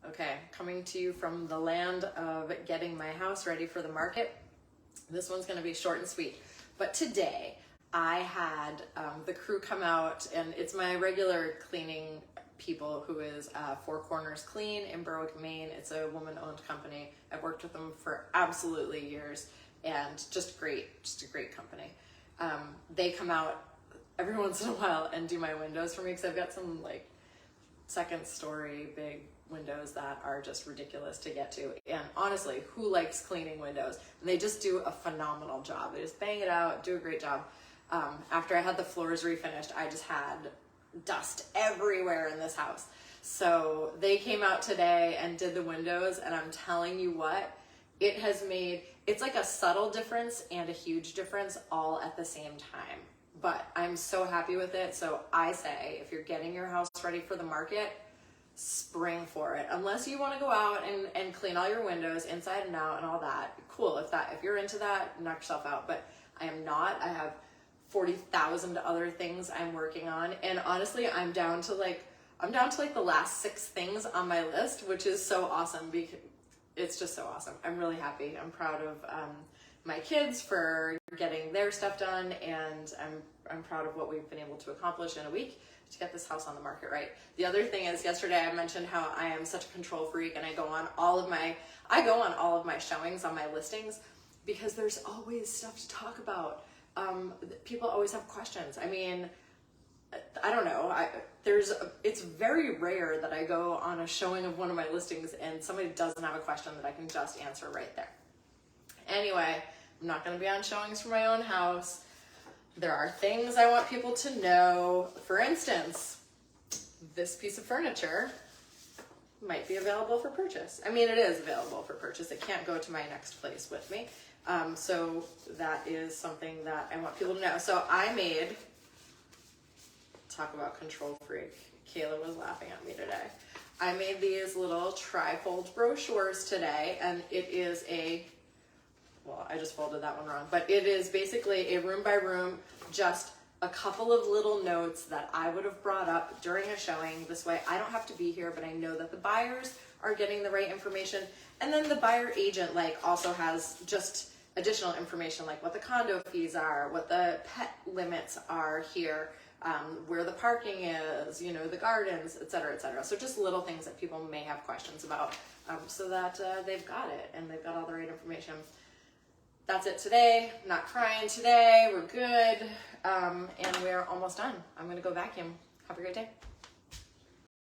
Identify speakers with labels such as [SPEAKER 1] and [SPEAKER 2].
[SPEAKER 1] Okay, coming to you from the land of getting my house ready for the market. This one's gonna be short and sweet. But today, I had the crew come out, and it's my regular cleaning people who is Four Corners Clean in Berwick, Maine. It's a woman-owned company. I've worked with them for absolutely years, and just a great company. They come out every once in a while and do my windows for me, because I've got some like second story big windows that are just ridiculous to get to. And honestly, who likes cleaning windows? And they just do a phenomenal job. They just bang it out, do a great job. After I had the floors refinished, I just had dust everywhere in this house. So they came out today and did the windows, and I'm telling you what, it has made, it's like a subtle difference and a huge difference all at the same time. But I'm so happy with it. So I say, if you're getting your house ready for the market, spring for it. Unless you want to go out and clean all your windows inside and out and all that, cool. If you're into that, knock yourself out. But I am not. I have 40,000 other things I'm working on, and honestly, I'm down to like the last 6 things on my list, which is so awesome because it's just so awesome. I'm really happy. I'm proud of my kids for getting their stuff done, and I'm proud of what we've been able to accomplish in a week to get this house on the market right. The other thing is, yesterday I mentioned how I am such a control freak, and I go on all of my showings on my listings because there's always stuff to talk about. People always have questions. I mean, I don't know. It's very rare that I go on a showing of one of my listings and somebody doesn't have a question that I can just answer right there. Anyway, I'm not going to be on showings for my own house. There are things I want people to know. For instance, this piece of furniture might be available for purchase. I mean, it is available for purchase. It can't go to my next place with me. So that is something that I want people to know. So talk about control freak. Kayla was laughing at me today. I made these little tri-fold brochures today, and it is I just folded that one wrong, but it is basically a room by room, just a couple of little notes that I would have brought up during a showing. This way I don't have to be here, but I know that the buyers are getting the right information. And then the buyer agent also has just additional information, like what the condo fees are, what the pet limits are here, where the parking is, the gardens, et cetera, et cetera. So just little things that people may have questions about, so that they've got it and they've got all the right information. That's it today. Not crying today. We're good. And we're almost done. I'm going to go vacuum. Have a great day.